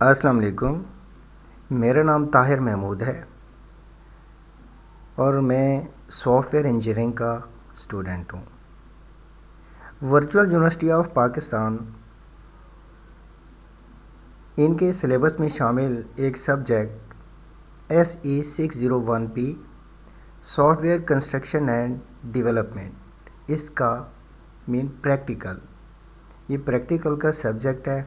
السلام علیکم۔ میرا نام طاہر محمود ہے اور میں سافٹ ویئر انجینئرنگ کا اسٹوڈنٹ ہوں۔ ورچوئل یونیورسٹی آف پاکستان ان کے سلیبس میں شامل ایک subject SE601P software construction and development, اس کا مین پریکٹیکل، یہ پریکٹیکل کا سبجیکٹ ہے۔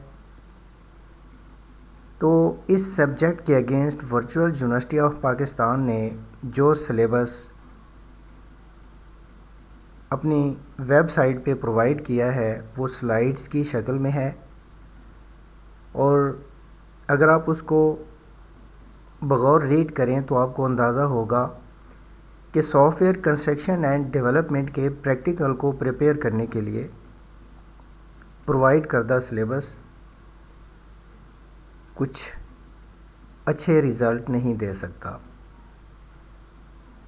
تو اس سبجیکٹ کے against virtual university of Pakistan نے جو سلیبس اپنی ویب سائٹ پہ پرووائڈ کیا ہے وہ سلائیڈز کی شکل میں ہے، اور اگر آپ اس کو بغور ریڈ کریں تو آپ کو اندازہ ہوگا کہ soft where construction and development کے پریکٹیکل کو پریپیئر کرنے کے لیے پرووائڈ کردہ سلیبس کچھ اچھے ریزلٹ نہیں دے سکتا۔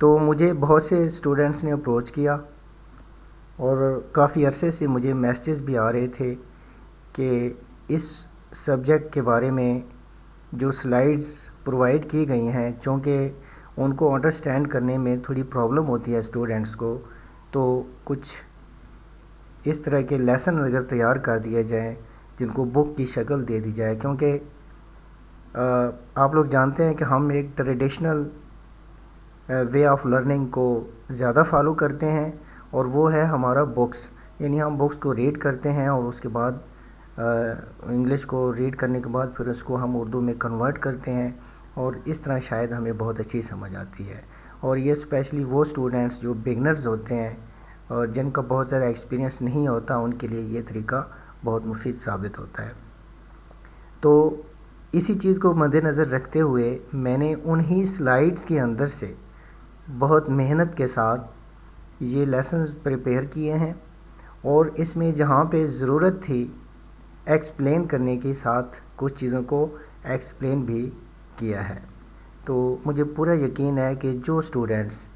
تو مجھے بہت سے اسٹوڈنٹس نے اپروچ کیا اور کافی عرصے سے مجھے میسیجز بھی آ رہے تھے کہ اس سبجیکٹ کے بارے میں جو سلائیڈز پرووائڈ کی گئی ہیں، چونکہ ان کو انڈرسٹینڈ کرنے میں تھوڑی پرابلم ہوتی ہے اسٹوڈنٹس کو، تو کچھ اس طرح کے لیسن اگر تیار کر دیے جائیں جن کو بک کی شکل دے دی جائے، کیونکہ آپ لوگ جانتے ہیں کہ ہم ایک ٹریڈیشنل وے آف لرننگ کو زیادہ فالو کرتے ہیں، اور وہ ہے ہمارا بکس، یعنی ہم بکس کو ریڈ کرتے ہیں اور اس کے بعد انگلش کو ریڈ کرنے کے بعد پھر اس کو ہم اردو میں کنورٹ کرتے ہیں، اور اس طرح شاید ہمیں بہت اچھی سمجھ آتی ہے۔ اور یہ اسپیشلی وہ اسٹوڈنٹس جو بگنرز ہوتے ہیں اور جن کا بہت زیادہ ایکسپیرینس نہیں ہوتا، ان کے لیے یہ طریقہ بہت مفید ثابت ہوتا ہے۔ تو اسی چیز کو مد نظر رکھتے ہوئے میں نے انہی سلائیڈز کے اندر سے بہت محنت کے ساتھ یہ لیسنز پریپیئر کیے ہیں، اور اس میں جہاں پہ ضرورت تھی ایکسپلین کرنے کے ساتھ کچھ چیزوں کو ایکسپلین بھی کیا ہے۔ تو مجھے پورا یقین ہے کہ جو اسٹوڈنٹس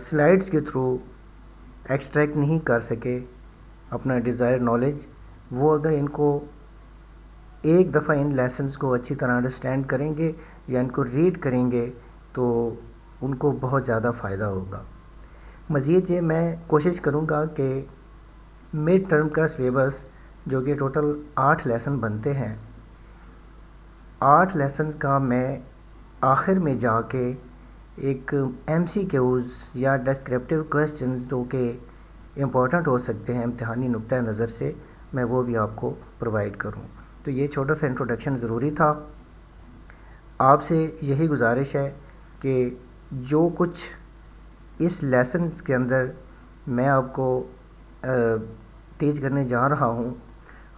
سلائیڈز کے تھرو ایکسٹریکٹ نہیں کر سکے اپنا ڈیزائر نالج، وہ اگر ان کو ایک دفعہ ان لیسنز کو اچھی طرح انڈرسٹینڈ کریں گے یا ان کو ریڈ کریں گے تو ان کو بہت زیادہ فائدہ ہوگا۔ مزید یہ میں کوشش کروں گا کہ مڈ ٹرم کا سلیبس، جو کہ ٹوٹل 8 لیسن بنتے ہیں، 8 لیسن کا میں آخر میں جا کے ایک MCQs یا ڈسکرپٹیو کویسچنز جو کہ امپورٹنٹ ہو سکتے ہیں امتحانی نقطہ نظر سے، میں وہ بھی آپ کو پرووائڈ کروں۔ تو یہ چھوٹا سا انٹروڈکشن ضروری تھا۔ آپ سے یہی گزارش ہے کہ جو کچھ اس لیسنز کے اندر میں آپ کو ٹیچ کرنے جا رہا ہوں،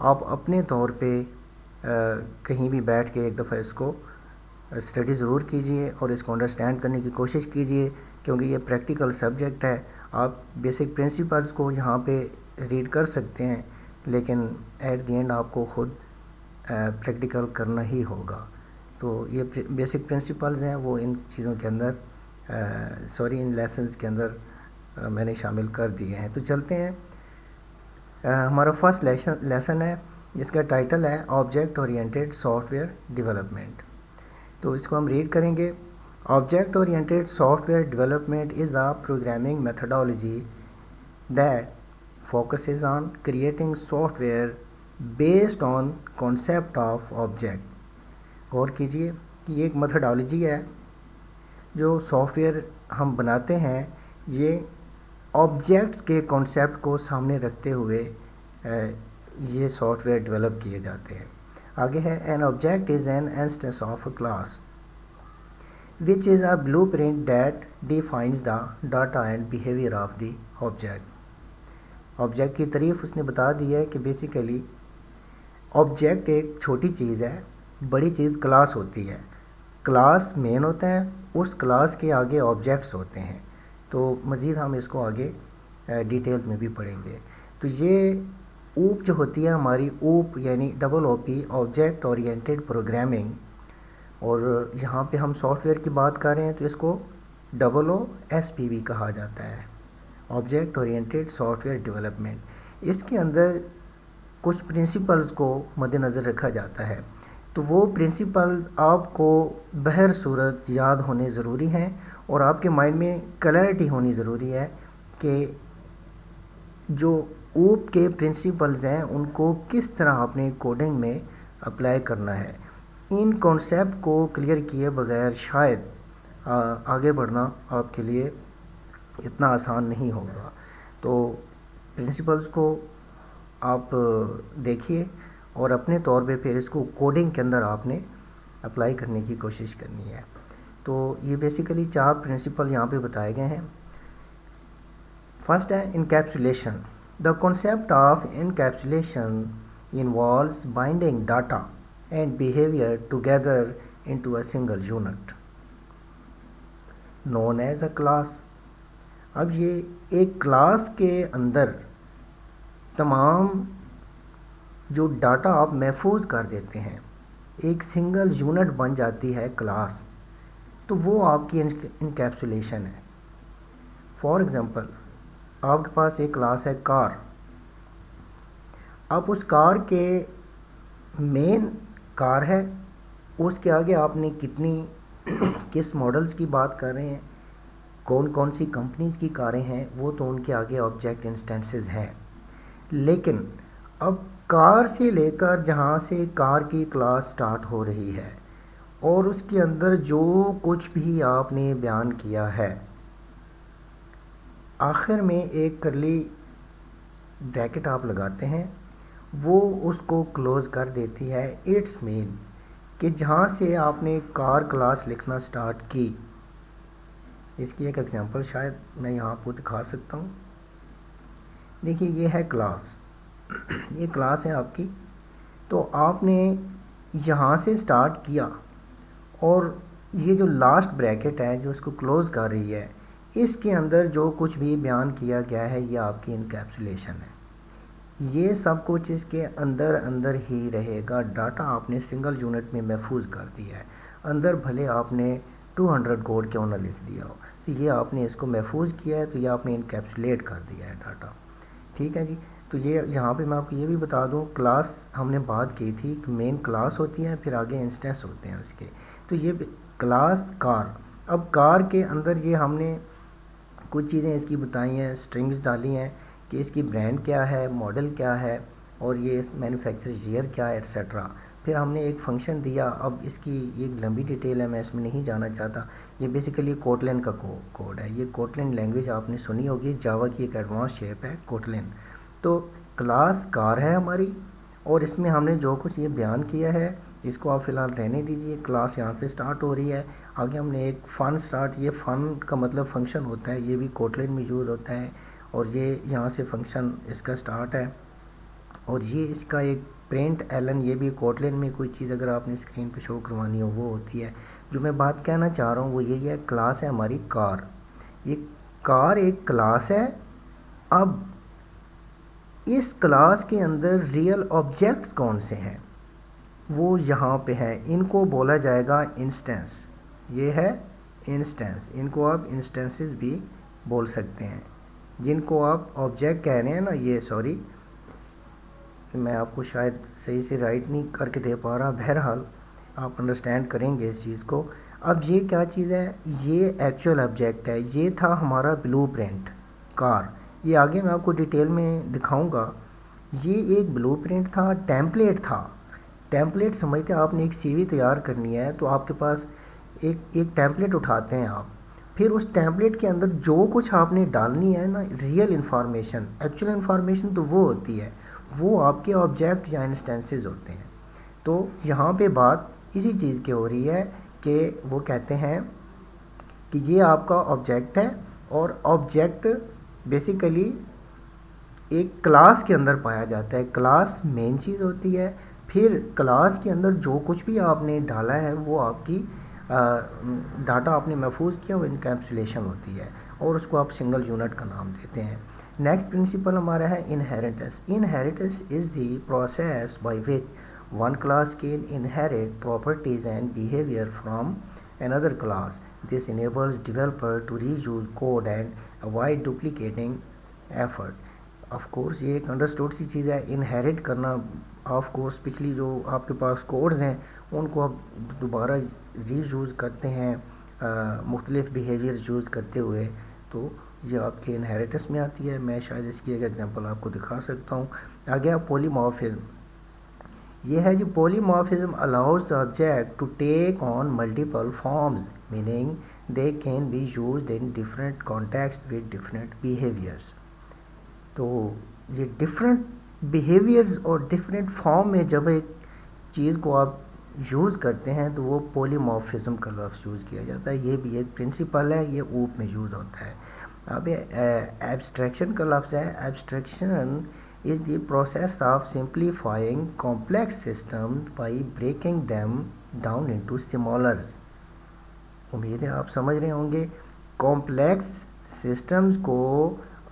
آپ اپنے طور پہ کہیں بھی بیٹھ کے ایک دفعہ اس کو اسٹڈی ضرور کیجئے اور اس کو انڈرسٹینڈ کرنے کی کوشش کیجئے، کیونکہ یہ پریکٹیکل سبجیکٹ ہے۔ آپ بیسک پرنسپلز کو یہاں پہ ریڈ کر سکتے ہیں، لیکن ایٹ دی اینڈ آپ کو خود پریکٹیکل کرنا ہی ہوگا۔ تو یہ بیسک پرنسپلز ہیں، وہ ان چیزوں کے اندر ان لیسنز کے اندر میں نے شامل کر دیے ہیں۔ تو چلتے ہیں، ہمارا فرسٹ لیسن ہے جس کا ٹائٹل ہے object oriented software development. تو اس کو ہم ریڈ کریں گے۔ Object oriented software development is a programming methodology that focuses on creating software based on concept of object۔ غور کیجئے کہ یہ ایک میتھڈالوجی ہے، جو سافٹ ویئر ہم بناتے ہیں یہ آبجیکٹس کے کانسیپٹ کو سامنے رکھتے ہوئے یہ سافٹ ویئر ڈیولپ کیے جاتے ہیں۔ آگے ہے an object is an instance of a class which is a blueprint that defines the data and behavior of the object۔ Object کی تعریف اس نے بتا دی ہے کہ بیسیکلی آبجیکٹ ایک چھوٹی چیز ہے، بڑی چیز کلاس ہوتی ہے۔ کلاس مین ہوتا ہے، اس کلاس کے آگے آبجیکٹس ہوتے ہیں۔ تو مزید ہم اس کو آگے ڈیٹیل میں بھی پڑھیں گے۔ تو یہ اوپ جو ہوتی ہے ہماری، اوپ یعنی OOP آبجیکٹ اورینٹیڈ پروگرامنگ، اور یہاں پہ ہم سافٹ ویئر کی بات کر رہے ہیں تو اس کو OOSP بھی کہا جاتا ہے، object oriented software development. اس کے اندر کچھ پرنسپلز کو مد نظر رکھا جاتا ہے۔ تو وہ پرنسپلز آپ کو بہر صورت یاد ہونے ضروری ہیں اور آپ کے مائنڈ میں کلیئرٹی ہونی ضروری ہے کہ جو اوپ کے پرنسپلز ہیں ان کو کس طرح اپنے کوڈنگ میں اپلائی کرنا ہے. ان کانسیپٹ کو کلیئر کیے بغیر شاید آگے بڑھنا آپ کے لیے اتنا آسان نہیں ہوگا. تو پرنسپلز کو آپ دیکھیے اور اپنے طور پہ پھر اس کو کوڈنگ کے اندر آپ نے اپلائی کرنے کی کوشش کرنی ہے. تو یہ بیسیکلی 4 پرنسپل یہاں پہ بتائے گئے ہیں. فرسٹ ہے encapsulation. The concept of encapsulation involves binding data and behaviour together into a single unit known as a class. اب یہ ایک کلاس کے اندر تمام جو ڈاٹا آپ محفوظ کر دیتے ہیں، ایک سنگل یونٹ بن جاتی ہے کلاس، تو وہ آپ کی انکیپسولیشن ہے. فار ایگزامپل آپ کے پاس ایک کلاس ہے کار. آپ اس کار کے مین کار ہے، اس کے آگے آپ نے کس ماڈلز کی بات کر رہے ہیں، کون کون سی کمپنیز کی کاریں ہیں، وہ تو ان کے آگے آبجیکٹ انسٹنسز ہیں. لیکن اب کار سے لے کر جہاں سے کار کی کلاس سٹارٹ ہو رہی ہے اور اس کے اندر جو کچھ بھی آپ نے بیان کیا ہے، آخر میں ایک کرلی بریکٹ آپ لگاتے ہیں، وہ اس کو کلوز کر دیتی ہے. اٹس مین کہ جہاں سے آپ نے کار کلاس لکھنا سٹارٹ کی. اس کی ایک ایگزامپل شاید میں یہاں آپ کو دکھا سکتا ہوں. دیکھیے یہ ہے کلاس، یہ کلاس ہے آپ کی. تو آپ نے یہاں سے سٹارٹ کیا اور یہ جو لاسٹ بریکٹ ہے جو اس کو کلوز کر رہی ہے، اس کے اندر جو کچھ بھی بیان کیا گیا ہے یہ آپ کی انکیپسولیشن ہے. یہ سب کچھ اس کے اندر ہی رہے گا. ڈاٹا آپ نے سنگل یونٹ میں محفوظ کر دیا ہے. اندر بھلے آپ نے 200 کوڈ کیوں نہ لکھ دیا ہو، تو یہ آپ نے اس کو محفوظ کیا ہے، تو یہ آپ نے انکیپسولیٹ کر دیا ہے ڈاٹا. ٹھیک ہے جی. تو یہ یہاں پہ میں آپ کو یہ بھی بتا دوں، کلاس ہم نے بات کی تھی کہ مین کلاس ہوتی ہے، پھر آگے انسٹنس ہوتے ہیں اس کے. تو یہ کلاس کار. اب کار کے اندر یہ ہم نے کچھ چیزیں اس کی بتائی ہیں، سٹرنگز ڈالی ہیں کہ اس کی برانڈ کیا ہے، ماڈل کیا ہے، اور یہ مینوفیکچر ایئر کیا ہے ایٹسیٹرا. پھر ہم نے ایک فنکشن دیا. اب اس کی یہ لمبی ڈیٹیل ہے، میں اس میں نہیں جانا چاہتا. یہ بیسیکلی کوٹلن کا کوڈ ہے. یہ کوٹلن لینگویج آپ نے سنی ہوگی، جاوا کی ایک ایڈوانس شیپ ہے کوٹلن. تو کلاس کار ہے ہماری، اور اس میں ہم نے جو کچھ یہ بیان کیا ہے اس کو آپ فی الحال رہنے دیجئے. کلاس یہاں سے سٹارٹ ہو رہی ہے. آگے ہم نے ایک فن سٹارٹ، یہ فن کا مطلب فنکشن ہوتا ہے، یہ بھی کوٹلن میں یوز ہوتا ہے، اور یہ یہاں سے فنکشن اس کا سٹارٹ ہے. اور یہ اس کا ایک پرنٹ ایلن، یہ بھی کوٹلن میں کوئی چیز اگر آپ نے اسکرین پہ شو کروانی ہو وہ ہوتی ہے. جو میں بات کہنا چاہ رہا ہوں وہ یہی ہے، کلاس ہے ہماری کار. یہ کار ایک کلاس ہے. اب اس کلاس کے اندر ریئل آبجیکٹس کون سے ہیں وہ یہاں پہ ہیں. ان کو بولا جائے گا انسٹنس. یہ ہے انسٹنس. ان کو آپ انسٹنسز بھی بول سکتے ہیں، جن کو آپ آبجیکٹ کہہ رہے ہیں نا. یہ سوری میں آپ کو شاید صحیح سے رائٹ نہیں کر کے دے پا رہا، بہرحال آپ انڈرسٹینڈ کریں گے اس چیز کو. اب یہ کیا چیز ہے؟ یہ ایکچوئل آبجیکٹ ہے. یہ تھا ہمارا بلو پرنٹ کار. یہ آگے میں آپ کو ڈیٹیل میں دکھاؤں گا. یہ ایک بلو پرنٹ تھا، ٹیمپلیٹ تھا. ٹیمپلیٹ سمجھتے ہیں آپ نے ایک سی وی تیار کرنی ہے تو آپ کے پاس ایک ٹیمپلیٹ اٹھاتے ہیں آپ. پھر اس ٹیمپلیٹ کے اندر جو کچھ آپ نے ڈالنی ہے نا، ریئل انفارمیشن، ایکچوئل انفارمیشن تو وہ ہوتی ہے، وہ آپ کے آبجیکٹ یا انسٹنسز ہوتے ہیں. تو یہاں پہ بات اسی چیز کی ہو رہی ہے کہ وہ کہتے ہیں کہ یہ آپ کا آبجیکٹ ہے، اور آبجیکٹ بیسیکلی ایک کلاس کے اندر پایا جاتا ہے. کلاس مین چیز ہوتی ہے، پھر کلاس کے اندر جو کچھ بھی آپ نے ڈالا ہے وہ آپ کی ڈاٹا آپ نے محفوظ کیا، وہ انکیپسولیشن ہوتی ہے، اور اس کو آپ سنگل یونٹ کا نام دیتے ہیں. نیکسٹ پرنسپل ہمارا ہے inheritance. Inheritance is the process by which one class can inherit properties and behaviour from another class. This enables developer to reuse code and avoid duplicating effort. Of course یہ ایک understood سی چیز ہے. Inherit کرنا of course پچھلی جو آپ کے پاس codes ہیں ان کو آپ دوبارہ ری یوز کرتے ہیں مختلف بیہیویئر یوز کرتے ہوئے، تو یہ آپ کے انہیریٹنس میں آتی ہے. میں شاید اس کی ایک ایگزامپل آپ کو دکھا سکتا ہوں. آگے پولیمارفزم، یہ ہے جو polymorphism allows object to take on multiple forms meaning they can be used in different context with different behaviours. تو یہ ڈفرینٹ بیہیویئرز اور ڈفرینٹ فارم میں جب ایک چیز کو آپ یوز کرتے ہیں تو وہ پولیمارفزم کا لفظ یوز کیا جاتا ہے. یہ بھی ایک پرنسپل ہے، یہ اوپ میں یوز ہوتا ہے. اب ایبسٹریکشن کا لفظ ہے. Abstraction is the process of simplifying complex system by breaking them down into smallers. امید ہے آپ سمجھ رہے ہوں گے. کمپلیکس سسٹمز کو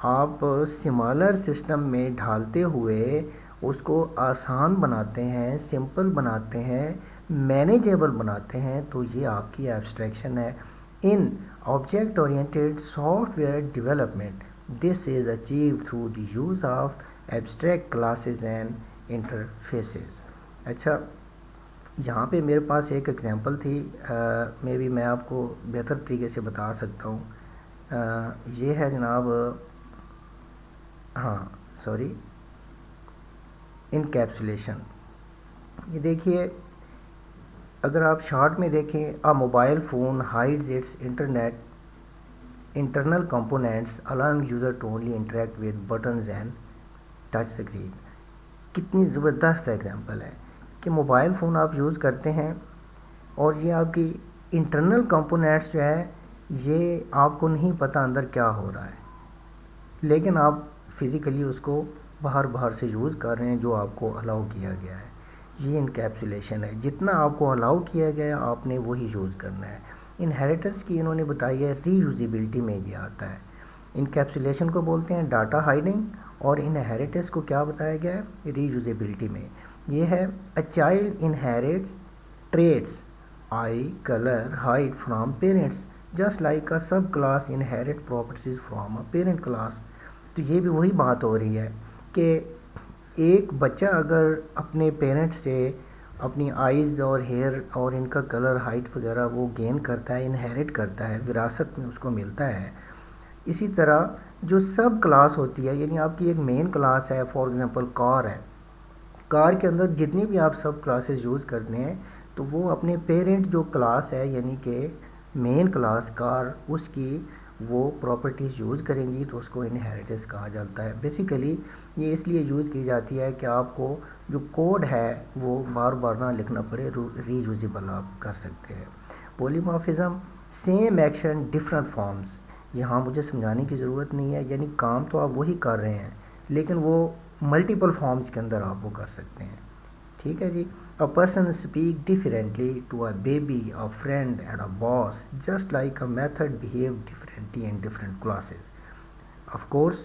آپ سمالر سسٹم میں ڈھالتے ہوئے اس کو آسان بناتے ہیں، سمپل بناتے ہیں، مینیجیبل بناتے ہیں، تو یہ آپ کی ایبسٹریکشن ہے. In object oriented software development this is achieved through the use of abstract classes and interfaces. اچھا، یہاں پہ میرے پاس ایک ایگزامپل تھی، میں بھی میں آپ کو بہتر طریقے سے بتا سکتا ہوں. یہ ہے جناب، انکیپسولیشن. یہ دیکھیے، اگر آپ شارٹ میں دیکھیں، a mobile phone hides its internal components allowing user to only interact with buttons and touch screen. کتنی زبردست ایگزامپل ہے کہ موبائل فون آپ یوز کرتے ہیں اور یہ آپ کی انٹرنل کمپوننٹس جو ہے یہ آپ کو نہیں پتہ اندر کیا ہو رہا ہے، لیکن آپ فزیکلی اس کو باہر سے یوز کر رہے ہیں جو آپ کو الاؤ کیا گیا ہے. یہ انکیپسولیشن ہے. جتنا آپ کو الاؤ کیا گیا ہے آپ نے وہی یوز کرنا ہے. انہیریٹنس کی انہوں نے بتائی ہے، ری یوزیبلٹی میں یہ آتا ہے. انکیپسولیشن کو بولتے ہیں ڈاٹا ہائڈنگ، اور انہیریٹنس کو کیا بتایا گیا ہے؟ ری یوزیبلٹی میں. یہ ہے a child inherits traits I colour height from parents just like a sub class inherit properties from a parent class. تو یہ بھی وہی بات ہو رہی ہے کہ ایک بچہ اگر اپنے پیرنٹ سے اپنی آئیز اور ہیئر اور ان کا کلر ہائٹ وغیرہ وہ گین کرتا ہے، انہیریٹ کرتا ہے، وراثت میں اس کو ملتا ہے. اسی طرح جو سب کلاس ہوتی ہے، یعنی آپ کی ایک مین کلاس ہے، فار ایگزامپل کار ہے، کار کے اندر جتنی بھی آپ سب کلاسز یوز کرتے ہیں تو وہ اپنے پیرنٹ جو کلاس ہے یعنی کہ مین کلاس کار، اس کی وہ پراپرٹیز یوز کریں گی تو اس کو انہیریٹنس کہا جاتا ہے. بیسیکلی یہ اس لیے یوز کی جاتی ہے کہ آپ کو جو کوڈ ہے وہ بار بار نہ لکھنا پڑے، ری یوزیبل آپ کر سکتے ہیں. Polymorphism, same action different forms. یہاں مجھے سمجھانے کی ضرورت نہیں ہے، یعنی کام تو آپ وہی کر رہے ہیں لیکن وہ ملٹیپل فارمز کے اندر آپ وہ کر سکتے ہیں. ٹھیک ہے جی. A person speak differently to a baby, a friend and a boss, just like a method behave differently in different classes. Of course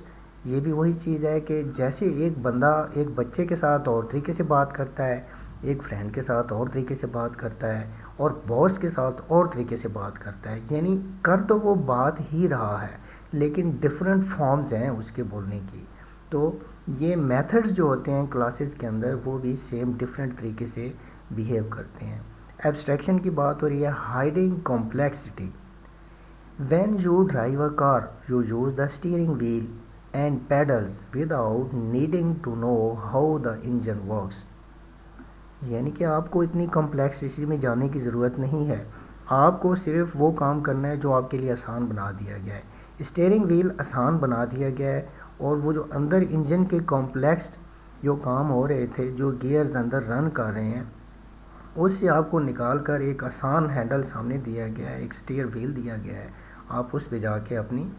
یہ بھی وہی چیز ہے کہ جیسے ایک بندہ ایک بچے کے ساتھ اور طریقے سے بات کرتا ہے، ایک فرینڈ کے ساتھ اور طریقے سے بات کرتا ہے، اور باس کے ساتھ اور طریقے سے بات کرتا ہے، یعنی کر تو وہ بات ہی رہا ہے لیکن ڈفرینٹ فارمز ہیں اس کے بولنے کی. تو یہ میتھڈز جو ہوتے ہیں کلاسز کے اندر وہ بھی سیم ڈفرینٹ طریقے سے بیہیو کرتے ہیں. ایبسٹریکشن کی بات ہو رہی ہے، hiding complexity. When you drive a car you use the steering wheel and pedals without needing to know how the engine works. یعنی کہ آپ کو اتنی کمپلیکسٹی میں جانے کی ضرورت نہیں ہے، آپ کو صرف وہ کام کرنا ہے جو آپ کے لیے آسان بنا دیا گیا ہے. اسٹیئرنگ ویل آسان بنا دیا گیا ہے، اور وہ جو اندر انجن کے کمپلیکس جو کام ہو رہے تھے، جو گیئرز اندر رن کر رہے ہیں، اس سے آپ کو نکال کر ایک آسان ہینڈل سامنے دیا گیا ہے، ایک اسٹیئر ویل دیا گیا ہے. آپ اس پہ جا کے اپنی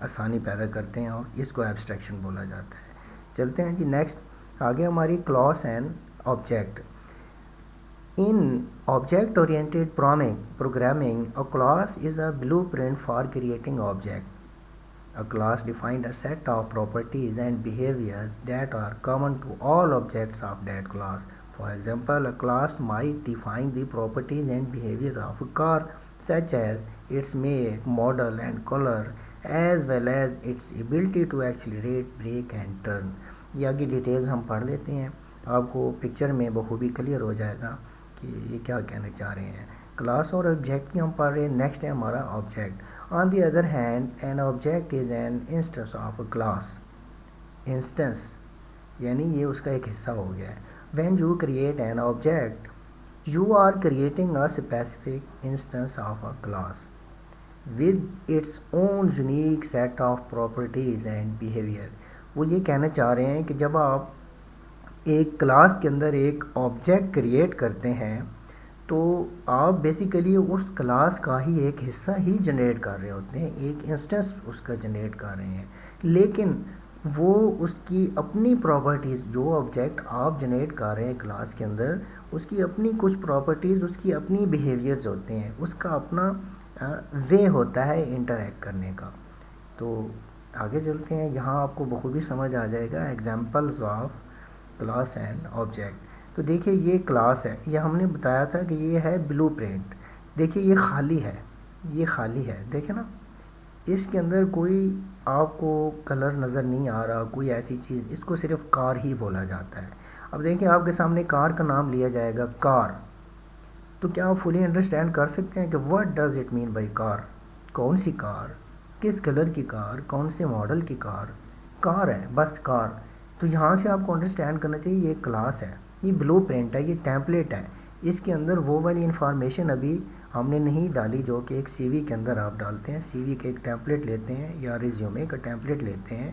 آسانی پیدا کرتے ہیں اور اس کو ایبسٹریکشن بولا جاتا ہے. چلتے ہیں جی نیکسٹ. آگے ہماری class and object. In object-oriented programming, a class is a blueprint for creating object. A class defines a set of properties and behaviors that are common to all objects of that class. For example, a class might define the properties and behavior of a car, such as its make, model and color, as well as its ability to accelerate, brake and turn. یہ آگے details ہم پڑھ لیتے ہیں. آپ کو picture میں بخوبی کلیئر ہو جائے گا کہ یہ کیا کہنا چاہ رہے ہیں۔ کلاس اور آبجیکٹ کی ہم پڑھ رہے ہیں، نیکسٹ ہے ہمارا object. On the other hand an object is an instance of a class. Instance یعنی یہ اس کا ایک حصہ ہو گیا ہے۔ When you create an object you are creating a specific instance of a class with its own unique set of properties and behavior۔ وہ یہ کہنا چاہ رہے ہیں کہ جب آپ ایک کلاس کے اندر ایک آبجیکٹ کریٹ کرتے ہیں تو آپ بیسیکلی اس کلاس کا ہی ایک حصہ ہی جنریٹ کر رہے ہوتے ہیں، ایک انسٹنس اس کا جنریٹ کر رہے ہیں، لیکن وہ اس کی اپنی پراپرٹیز، جو آبجیکٹ آپ جنریٹ کر رہے ہیں کلاس کے اندر، اس کی اپنی کچھ پراپرٹیز، اس کی اپنی بیہیویئرز ہوتے ہیں، اس کا اپنا وے ہوتا ہے انٹریکٹ کرنے کا۔ تو آگے چلتے ہیں، یہاں آپ کو بخوبی سمجھ آ جائے گا examples of class and object. تو دیکھیے یہ کلاس ہے، یہ ہم نے بتایا تھا کہ یہ ہے بلو پرنٹ۔ دیکھیے یہ خالی ہے، یہ خالی ہے، دیکھیں نا، اس کے اندر کوئی آپ کو کلر نظر نہیں آ رہا، کوئی ایسی چیز، اس کو صرف کار ہی بولا جاتا ہے۔ اب دیکھیں آپ کے سامنے کار کا نام لیا جائے گا، کار، تو کیا آپ فلی انڈرسٹینڈ کر سکتے ہیں کہ what does it mean by car? کون سی کار، کس کلر کی کار، کون سے ماڈل کی کار؟ کار ہے، بس کار۔ تو یہاں سے آپ کو انڈرسٹینڈ کرنا چاہیے یہ کلاس ہے، یہ بلو پرنٹ ہے، یہ ٹیمپلیٹ ہے، اس کے اندر وہ والی انفارمیشن ابھی ہم نے نہیں ڈالی جو کہ ایک سی وی کے اندر آپ ڈالتے ہیں۔ سی وی کا ایک ٹیمپلیٹ لیتے ہیں یا ریزیومے کا ٹیمپلیٹ لیتے ہیں،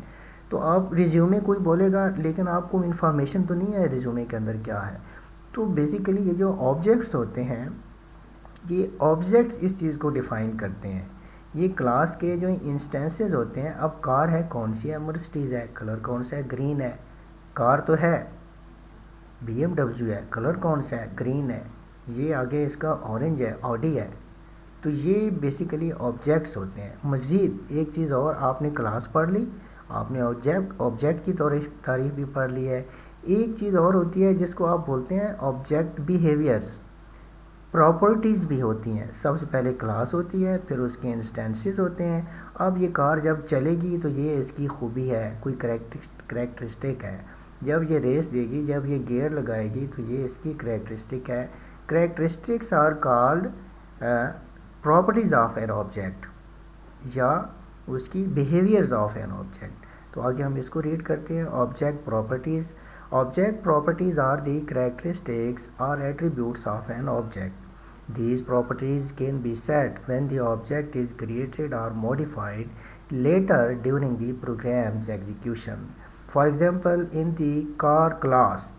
تو آپ ریزیومے کوئی بولے گا لیکن آپ کو انفارمیشن تو نہیں ہے ریزیومے کے اندر کیا ہے۔ تو بیسیکلی یہ جو آبجیکٹس ہوتے ہیں، یہ آبجیکٹس اس چیز کو ڈیفائن کرتے ہیں۔ یہ کلاس کے جو انسٹنسز ہوتے ہیں، اب کار ہے، کون سی ہے؟ مرسڈیز ہے، کلر کون سا ہے؟ گرین ہے۔ کار تو ہے، بی ایم ڈبلیو ہے، کلر کون سا ہے؟ گرین ہے۔ یہ آگے اس کا اورنج ہے، آڈی ہے۔ تو یہ بیسیکلی آبجیکٹس ہوتے ہیں۔ مزید ایک چیز اور، آپ نے کلاس پڑھ لی، آپ نے آبجیکٹ کی تعریف بھی پڑھ لی ہے۔ ایک چیز اور ہوتی ہے جس کو آپ بولتے ہیں آبجیکٹ بیہیویئرس، پراپرٹیز بھی ہوتی ہیں۔ سب سے پہلے کلاس ہوتی ہے، پھر اس کے انسٹنسز ہوتے ہیں۔ اب یہ کار جب چلے گی تو یہ اس کی خوبی ہے، کوئی کریکٹرسٹک ہے۔ جب یہ ریس دے گی، جب یہ گیئر لگائے گی تو یہ اس کی کریکٹرسٹک ہے۔ Characteristics are called properties of an object, یا اس کی بیہیویئرز آف این آبجیکٹ۔ تو آگے ہم اس کو ریڈ کرتے ہیں، object properties. Object properties are the characteristics or attributes of an object. These properties can be set when the object is created or modified later during the program's execution. For example, in the car class,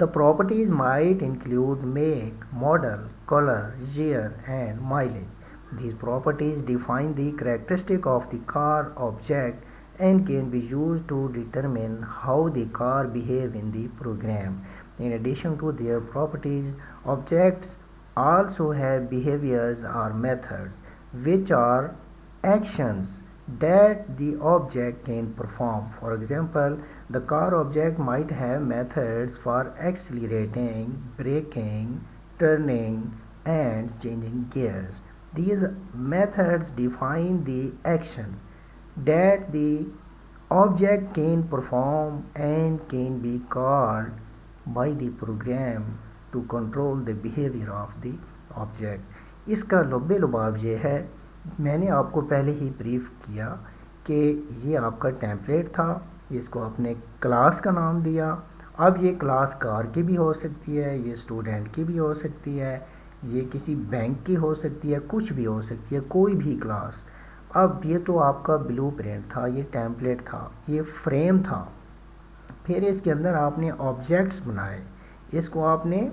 the properties might include make, model, color, year, and mileage. These properties define the characteristic of the car object and can be used to determine how the car behave in the program. In addition to their properties, objects also have behaviors or methods, which are actions that the object can perform. For example, the car object might have methods for accelerating, braking, turning, and changing gears. These methods define the actions that the object can perform and can be called by the program to control the behavior of the object. اس کا لب لباب یہ ہے، میں نے آپ کو پہلے ہی بریف کیا کہ یہ آپ کا ٹیمپلیٹ تھا، اس کو آپ نے کلاس کا نام دیا۔ اب یہ کلاس کار کی بھی ہو سکتی ہے، یہ اسٹوڈنٹ کی بھی ہو سکتی ہے، یہ کسی بینک کی ہو سکتی ہے، کچھ بھی ہو سکتی ہے، کوئی بھی کلاس۔ اب یہ تو آپ کا بلو پرنٹ تھا، یہ ٹیمپلیٹ تھا، یہ فریم تھا۔ پھر اس کے اندر آپ نے آبجیکٹس بنائے، اس کو آپ نے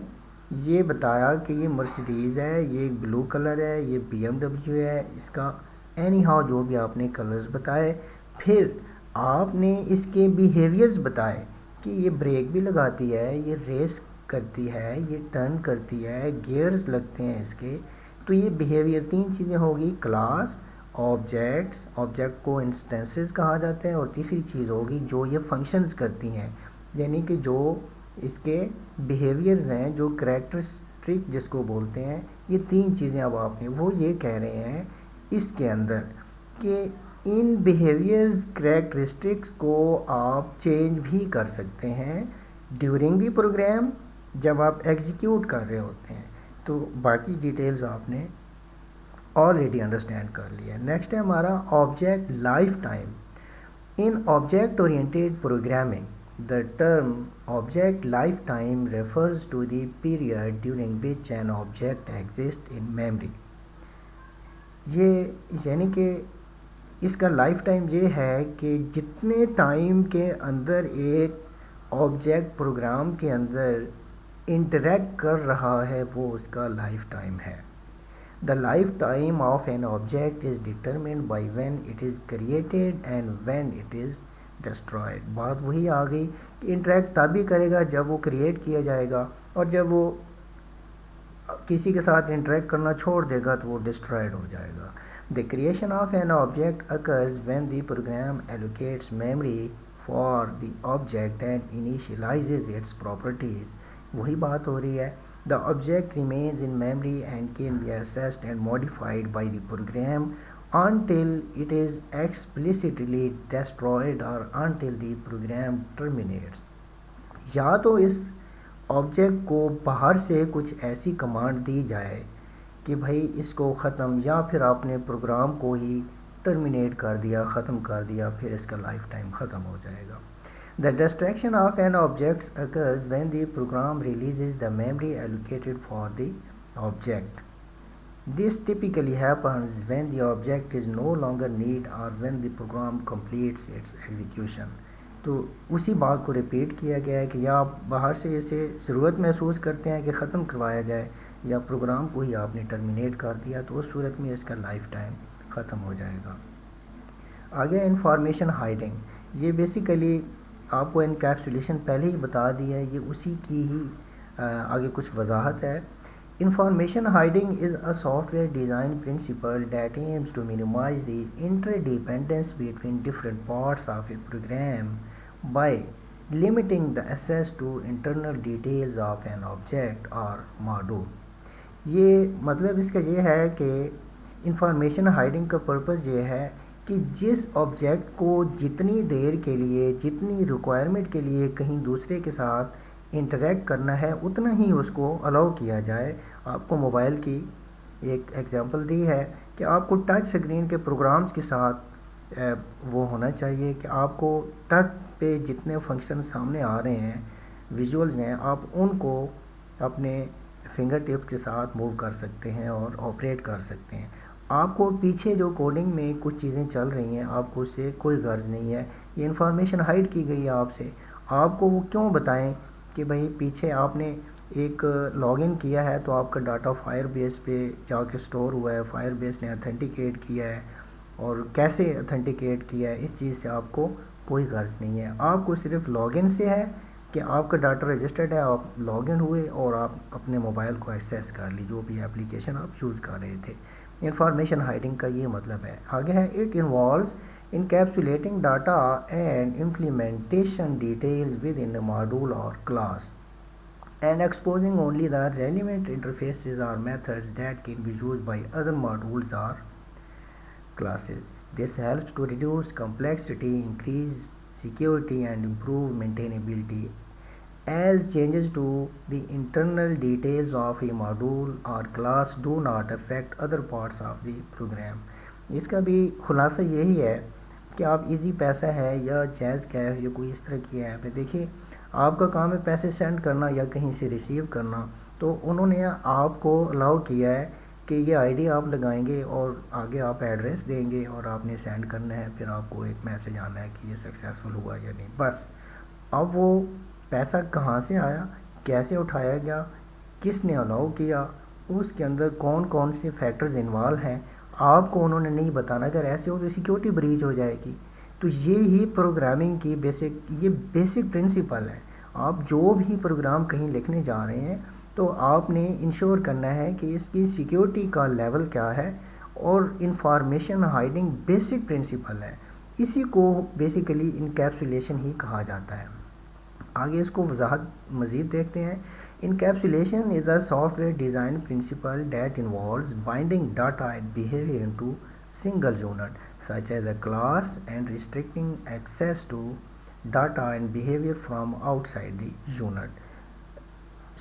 یہ بتایا کہ یہ مرسڈیز ہے، یہ بلو کلر ہے، یہ بی ایم ڈبلیو ہے، اس کا اینی ہاؤ جو بھی آپ نے کلرز بتائے۔ پھر آپ نے اس کے بیہیویئرز بتائے کہ یہ بریک بھی لگاتی ہے، یہ ریس کرتی ہے، یہ ٹرن کرتی ہے، گیئرز لگتے ہیں اس کے۔ تو یہ بیہیویئر، تین چیزیں ہوگی، کلاس، آبجیکٹس، آبجیکٹ کو انسٹنسز کہا جاتا ہے، اور تیسری چیز ہوگی جو یہ فنکشنز کرتی ہیں، یعنی کہ جو اس کے بیہیویئرز ہیں، جو کریکٹرسٹک جس کو بولتے ہیں۔ یہ تین چیزیں اب آپ نے، وہ یہ کہہ رہے ہیں اس کے اندر کہ ان بیہیویئرز، کریکٹرسٹکس کو آپ چینج بھی کر سکتے ہیں ڈیورنگ دی پروگرام جب آپ ایگزیکیوٹ کر رہے ہوتے ہیں تو باقی ڈیٹیلز آپ نے آلریڈی انڈرسٹینڈ کر لیا. نیکسٹ ہے ہمارا object life time. In object oriented programming the term object lifetime refers to the period during which an object exists in memory. یہ یعنی کہ اس کا لائف ٹائم یہ ہے کہ جتنے ٹائم کے اندر ایک آبجیکٹ پروگرام کے اندر انٹریکٹ کر رہا ہے وہ اس کا لائف ٹائم ہے. The lifetime of an object is determined by when it is created and when it is destroyed. بات وہی آ گئی کہ انٹریکٹ تب ہی کرے گا جب وہ کریٹ کیا جائے گا، اور جب وہ کسی کے ساتھ انٹریکٹ کرنا چھوڑ دے گا تو وہ ڈسٹرائڈ ہو جائے گا. The creation of an object occurs when the program allocates memory for the object and initializes its properties. وہی بات ہو رہی ہے. The object remains in memory and can be accessed and modified by the program until it is explicitly destroyed or until the program terminates. یا تو اس object کو باہر سے کچھ ایسی کمانڈ دی جائے کہ بھائی اس کو ختم، یا پھر آپ نے پروگرام کو ہی ٹرمینیٹ کر دیا، ختم کر دیا، پھر اس کا لائف ٹائم ختم ہو جائے گا. The destruction of an object occurs when the program releases the memory allocated for the object. This typically happens when the object is no longer needed or when the program completes its execution. تو اسی بات کو repeat کیا گیا ہے کہ یا آپ باہر سے اسے ضرورت محسوس کرتے ہیں کہ ختم کروایا جائے، یا پروگرام کو ہی آپ نے ٹرمینیٹ کر دیا تو اس صورت میں اس کا لائف ٹائم ختم ہو جائے گا. آگے انفارمیشن ہائڈنگ. یہ بیسیکلی آپ کو انکیپسولیشن پہلے ہی بتا دی ہے، یہ اسی کی ہی آگے کچھ وضاحت ہے. Information hiding is a software design principle that aims to minimize the interdependence between different parts of a program by limiting the access to internal details of an object or module. یہ مطلب اس کا یہ ہے کہ information hiding کا purpose یہ ہے کہ جس آبجیکٹ کو جتنی دیر کے لیے، جتنی ریکوائرمنٹ کے لیے کہیں دوسرے کے ساتھ انٹریکٹ کرنا ہے اتنا ہی اس کو الاؤ کیا جائے. آپ کو موبائل کی ایک ایگزامپل دی ہے کہ آپ کو ٹچ اسکرین کے پروگرامز کے ساتھ وہ ہونا چاہیے کہ آپ کو ٹچ پہ جتنے فنکشن سامنے آ رہے ہیں، ویژولز ہیں، آپ ان کو اپنے فنگر ٹپ کے ساتھ موو کر سکتے ہیں اور آپریٹ کر سکتے ہیں. آپ کو پیچھے جو کوڈنگ میں کچھ چیزیں چل رہی ہیں آپ کو اس سے کوئی غرض نہیں ہے، یہ انفارمیشن ہائڈ کی گئی ہے آپ سے. آپ کو وہ کیوں بتائیں کہ بھائی پیچھے آپ نے ایک لاگ ان کیا ہے تو آپ کا ڈاٹا فائر بیس پہ جا کے سٹور ہوا ہے، فائر بیس نے اتھینٹیکیٹ کیا ہے، اور کیسے اتھینٹیکیٹ کیا ہے اس چیز سے آپ کو کوئی غرض نہیں ہے. آپ کو صرف لاگ ان سے ہے کہ آپ کا ڈاٹا رجسٹرڈ ہے، آپ لاگ ان ہوئے اور آپ اپنے موبائل کو ایکسیس کر لی جو بھی اپلیکیشن آپ یوز کر رہے تھے. انفارمیشن ہائڈنگ کا یہ مطلب ہے. آگے ہے it involves encapsulating data and implementation details within module اور class and exposing only the relevant interfaces or methods that can be used by other modules or classes. This helps to reduce complexity, increase security and improve maintainability as changes to the internal details of a module or class do not affect other parts of the program. اس کا بھی خلاصہ یہی ہے کہ آپ easy پیسہ ہے یا جیز کیش یا کوئی اس طرح کی ایپ ہے، دیکھیے آپ کا کام ہے پیسے سینڈ کرنا یا کہیں سے ریسیو کرنا، تو انہوں نے آپ کو الاؤ کیا ہے کہ یہ آئی ڈی آپ لگائیں گے اور آگے آپ ایڈریس دیں گے اور آپ نے سینڈ کرنا ہے، پھر آپ کو ایک میسج آنا ہے کہ یہ سکسیزفل ہوا یا نہیں. بس اب وہ پیسہ کہاں سے آیا، کیسے اٹھایا گیا، کس نے الاؤ کیا، اس کے اندر کون کون سے فیکٹرز انوالو ہیں، آپ کو انہوں نے نہیں بتانا. اگر ایسے ہو تو سیکیورٹی بریچ ہو جائے گی. تو یہ ہی پروگرامنگ کی بیسک پرنسپل ہے. آپ جو بھی پروگرام کہیں لکھنے جا رہے ہیں تو آپ نے انشور کرنا ہے کہ اس کی سیکیورٹی کا لیول کیا ہے، اور انفارمیشن ہائڈنگ بیسک پرنسپل ہے. اسی کو بیسیکلی انکیپسولیشن ہی کہا جاتا ہے. آگے اس کو وضاحت مزید دیکھتے ہیں. Encapsulation is a software design principle that involves binding data and behaviour into single unit such as a class and restricting access to data and behaviour from out side the unit.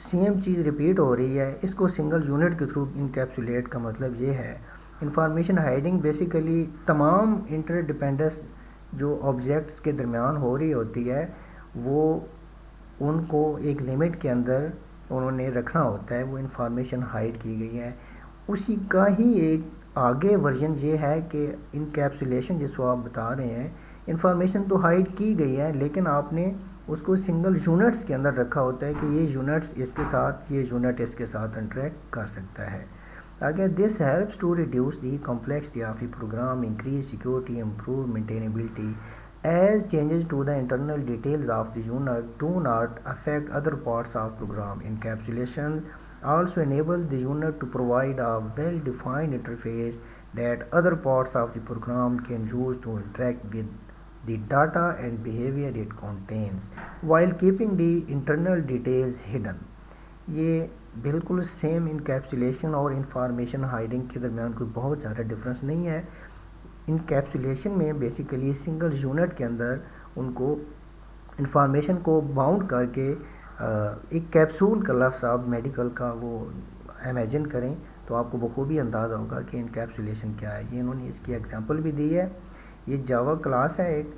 Same چیز repeat ہو رہی ہے. اس کو single unit کے through encapsulate کا مطلب یہ ہے. Information hiding basically تمام انٹر ڈپینڈنس جو آبجیکٹس کے درمیان ہو رہی ہوتی ہے وہ ان کو ایک لمٹ کے اندر انہوں نے رکھنا ہوتا ہے. وہ انفارمیشن ہائڈ کی گئی ہے. اسی کا ہی ایک آگے ورژن یہ ہے کہ انکیپسولیشن جس کو آپ بتا رہے ہیں انفارمیشن تو ہائڈ کی گئی ہے لیکن آپ نے اس کو سنگل یونٹس کے اندر رکھا ہوتا ہے کہ یہ یونٹس اس کے ساتھ یہ یونٹ اس کے ساتھ انٹریکٹ کر سکتا ہے. آگے this helps to reduce the complexity of a program, increase security, improve maintainability as changes to the internal details of the unit do not affect other parts of program. Encapsulation also enables the unit to provide a well-defined interface that other parts of the program can use to interact with the data and behavior it contains while keeping the internal details hidden. یہ بالکل same encapsulation اور information hiding کے درمیان کوئی بہت زیادہ difference نہیں ہے. انکیپسولیشن میں بیسیکلی سنگل یونٹ کے اندر ان کو انفارمیشن کو باؤنڈ کر کے ایک کیپسول کا لفظ آپ میڈیکل کا وہ امیجن کریں تو آپ کو بخوبی اندازہ ہوگا کہ انکیپسولیشن کیا ہے. یہ انہوں نے اس کی ایگزامپل بھی دی ہے. یہ جاوا کلاس ہے ایک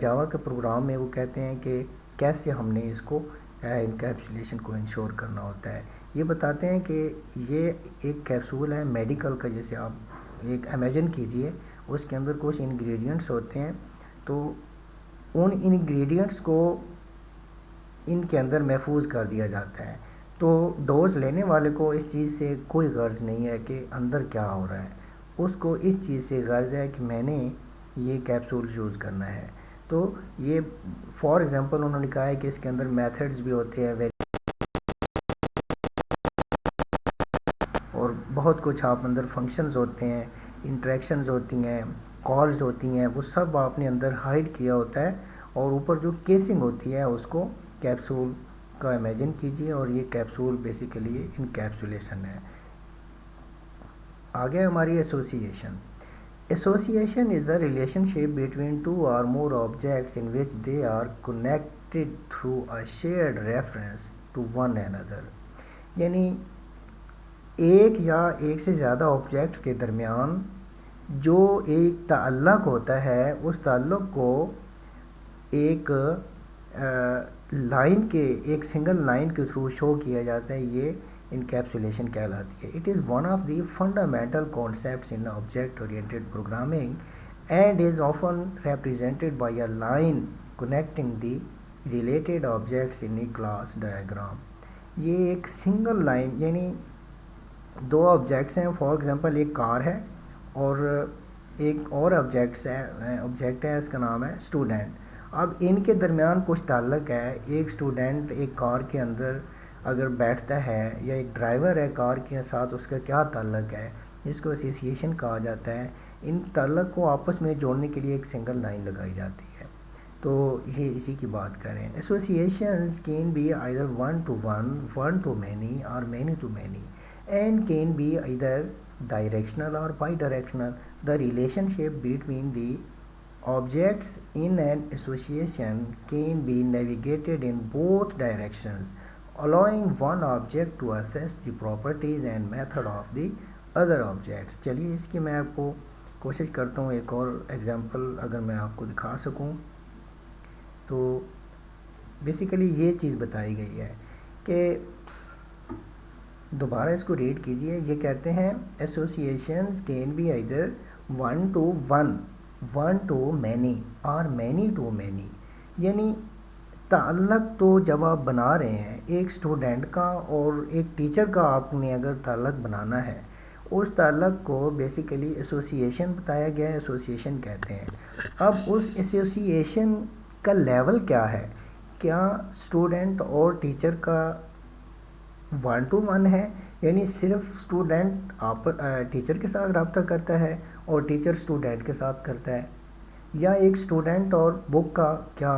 جاوا کے پروگرام میں وہ کہتے ہیں کہ کیسے ہم نے اس کو انکیپسولیشن کو انشور کرنا ہوتا ہے. یہ بتاتے ہیں کہ یہ ایک کیپسول ہے میڈیکل کا, جیسے آپ ایک امیجن کیجئے اس کے اندر کچھ انگریڈینٹس ہوتے ہیں تو ان انگریڈینٹس کو ان کے اندر محفوظ کر دیا جاتا ہے. تو ڈوز لینے والے کو اس چیز سے کوئی غرض نہیں ہے کہ اندر کیا ہو رہا ہے, اس کو اس چیز سے غرض ہے کہ میں نے یہ کیپسول یوز کرنا ہے. تو یہ فار ایگزامپل انہوں نے کہا ہے کہ اس کے اندر میتھڈز بھی ہوتے ہیں اور بہت کچھ آپ اندر فنکشنز ہوتے ہیں, انٹریکشنز ہوتی ہیں, کالز ہوتی ہیں, وہ سب آپ نے اندر ہائڈ کیا ہوتا ہے. اور اوپر جو کیسنگ ہوتی ہے اس کو کیپسول کا امیجن کیجئے اور یہ کیپسول بیسیکلی انکیپسولیشن ہے. آگے ہماری association. Association is a relationship between two or more objects in which they are connected through a shared reference to one another. یعنی ایک یا ایک سے زیادہ آبجیکٹس کے درمیان جو ایک تعلق ہوتا ہے اس تعلق کو ایک لائن کے ایک سنگل لائن کے تھرو شو کیا جاتا ہے. یہ انکیپسولیشن کہلاتی ہے. It is one of the fundamental concepts in object-oriented programming and is often represented by a line connecting the related objects in a class diagram. یہ ایک سنگل لائن یعنی دو آبجیکٹس ہیں, فار ایگزامپل ایک کار ہے اور ایک اور آبجیکٹ ہے اس کا نام ہے اسٹوڈنٹ. اب ان کے درمیان کچھ تعلق ہے. ایک اسٹوڈنٹ ایک کار کے اندر اگر بیٹھتا ہے یا ایک ڈرائیور ہے کار کے ساتھ, اس کا کیا تعلق ہے, جس کو ایسوسیشن کہا جاتا ہے. ان تعلق کو آپس میں جوڑنے کے لیے ایک سنگل لائن لگائی جاتی ہے. تو یہ اسی کی بات کریں. Associations can be either one to one, one to many اور many to many and can be either directional or bidirectional. The relationship between the objects in an association can be navigated in both directions, allowing one object to assess the properties and method of the other objects. چلیے اس کی میں آپ کو کوشش کرتا ہوں ایک اور ایگزامپل اگر میں آپ کو دکھا سکوں. تو بیسیکلی یہ چیز بتائی گئی ہے کہ دوبارہ اس کو ریڈ کیجئے. یہ کہتے ہیں associations can be either one to one, one to many اور مینی ٹو مینی. یعنی تعلق تو جب آپ بنا رہے ہیں ایک اسٹوڈنٹ کا اور ایک ٹیچر کا, آپ نے اگر تعلق بنانا ہے اس تعلق کو بیسیکلی ایسوسیشن بتایا گیا ہے, ایسوسیشن کہتے ہیں. اب اس ایسوسیشن کا لیول کیا ہے, کیا اسٹوڈنٹ اور ٹیچر کا ون ٹو ون ہے یعنی صرف اسٹوڈنٹ آپ ٹیچر کے ساتھ رابطہ کرتا ہے اور ٹیچر اسٹوڈنٹ کے ساتھ کرتا ہے, یا ایک اسٹوڈنٹ اور بک کا کیا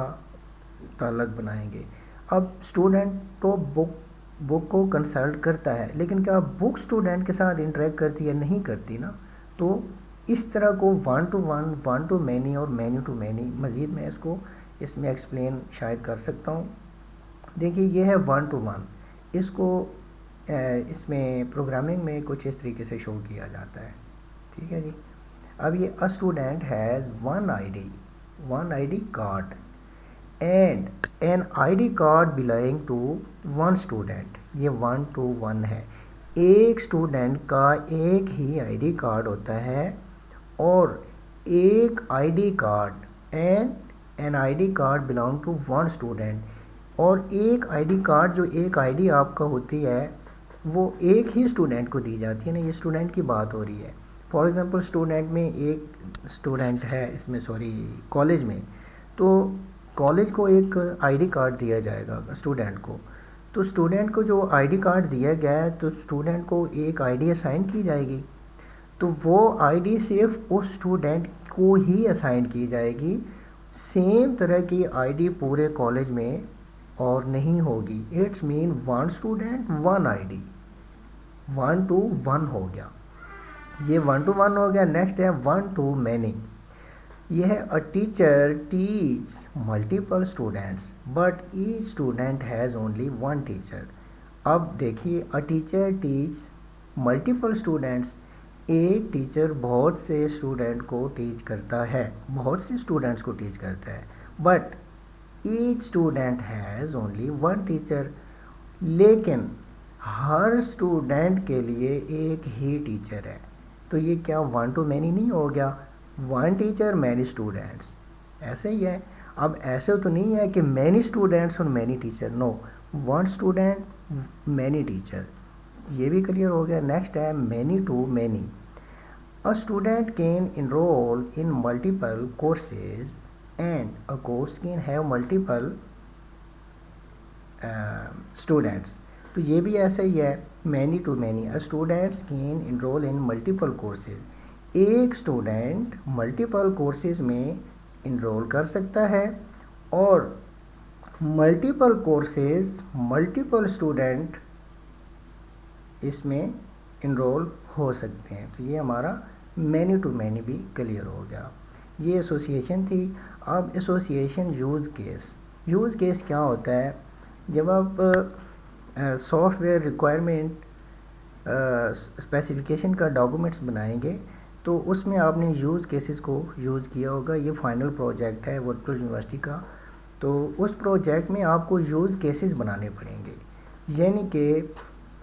تعلق بنائیں گے. اب اسٹوڈنٹ تو بک کو کنسلٹ کرتا ہے لیکن کیا بک اسٹوڈنٹ کے ساتھ انٹریکٹ کرتی ہے, نہیں کرتی نا. تو اس طرح کو one to one, one to many اور مینی ٹو مینی, مزید میں اس کو اس میں ایکسپلین شاید کر سکتا ہوں. دیکھیے یہ ہے 1 to 1. اس کو اس میں پروگرامنگ میں کچھ اس طریقے سے شو کیا جاتا ہے. ٹھیک ہے جی. اب یہ a student has one ID card and an ID card belonging to one student. یہ 1 to 1 ہے. ایک اسٹوڈنٹ کا ایک ہی آئی ڈی کارڈ ہوتا ہے اور ایک I D card and an I D card belong to one student. اور ایک آئی ڈی کارڈ جو ایک آئی ڈی آپ کا ہوتی ہے وہ ایک ہی اسٹوڈنٹ کو دی جاتی ہے نا. یہ اسٹوڈنٹ کی بات ہو رہی ہے. فار ایگزامپل اسٹوڈنٹ میں ایک اسٹوڈنٹ ہے اس میں کالج میں, تو کالج کو ایک آئی ڈی کارڈ دیا جائے گا اسٹوڈنٹ کو. تو اسٹوڈنٹ کو جو آئی ڈی کارڈ دیا گیا ہے تو اسٹوڈنٹ کو ایک آئی ڈی اسائن کی جائے گی. تو وہ آئی ڈی صرف اس اسٹوڈنٹ کو ہی اسائن کی جائے گی. سیم طرح کی آئی ڈی پورے کالج میں اور نہیں ہوگی. It's mean 1 student 1 I D. 1 to 1 ہو گیا. یہ 1 to 1 ہو گیا. نیکسٹ ہے 1 to many. یہ ہے a teacher teaches multiple students but each student has only one teacher. اب دیکھیے a teacher teaches multiple students. ایک ٹیچر بہت سے اسٹوڈنٹ کو ٹیچ کرتا ہے, بہت سے اسٹوڈنٹس کو ٹیچ کرتا ہے. But each student has only one teacher. لیکن ہر اسٹوڈنٹ کے لیے ایک ہی ٹیچر ہے. تو یہ کیا 1 to many نہیں ہو گیا؟ 1 teacher many students ایسے ہی ہے. اب ایسے تو نہیں ہے کہ many students اور many teacher, نو 1 student many teacher. یہ بھی کلیئر ہو گیا. نیکسٹ ہے many to many. A student can enroll in multiple courses and a course can have multiple students. تو یہ بھی ایسا ہی ہے many to many. A student can enroll in multiple courses. ایک اسٹوڈنٹ ملٹیپل کورسز میں انرول کر سکتا ہے اور ملٹیپل کورسز ملٹیپل اسٹوڈنٹ اس میں انرول ہو سکتے ہیں. تو یہ ہمارا مینی ٹو مینی بھی کلیئر ہو گیا. یہ ایسوسیشن تھی. اب ایسوسیشن یوز کیس کیا ہوتا ہے؟ جب آپ سافٹ ویئر ریکوائرمنٹ اسپیسیفیکیشن کا ڈاکومنٹس بنائیں گے تو اس میں آپ نے یوز کیسز کو یوز کیا ہوگا. یہ فائنل پروجیکٹ ہے ورچوئل یونیورسٹی کا. تو اس پروجیکٹ میں آپ کو یوز کیسز بنانے پڑیں گے, یعنی کہ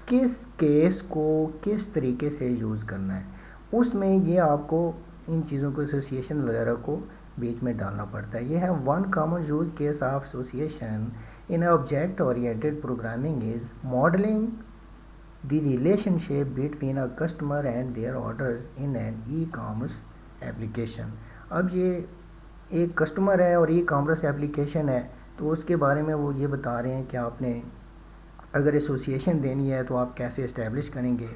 کس کیس کو کس طریقے سے یوز کرنا ہے. اس میں یہ آپ کو ان چیزوں کو ایسوسیشن وغیرہ کو بیچ میں ڈالنا پڑتا ہے. یہ ہے 1 common use case of association in object oriented programming is modeling the relationship between a customer and their orders in an e-commerce application. اب یہ ایک کسٹمر ہے اور ای کامرس ایپلیکیشن ہے, تو اس کے بارے میں وہ یہ بتا رہے ہیں کہ آپ نے اگر ایسوسیشن دینی ہے تو آپ کیسے اسٹیبلش کریں گے.